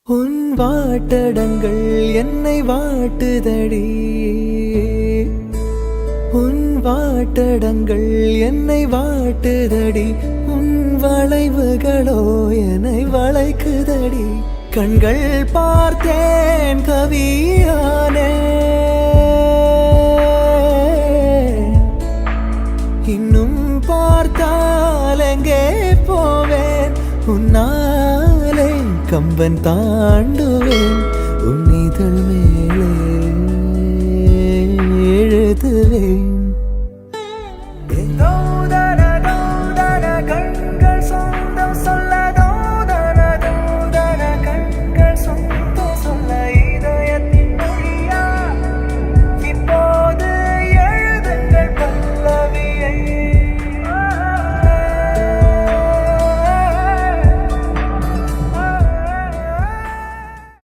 உன் வாட்டடங்கள் என்னை வாட்டுதடி. உன் வாட்டடங்கள் என்னை வாட்டுதடி. உன் வளைவுகளோ என்னை வளைக்குதடி. கண்கள் பார்த்தேன் கவியானே, இன்னும் பார்த்தால் எங்கே போவேன். உன்னாலே கம்பன் தாண்டுவேன். உன் இதழ் மேலே எழுதுவேன்.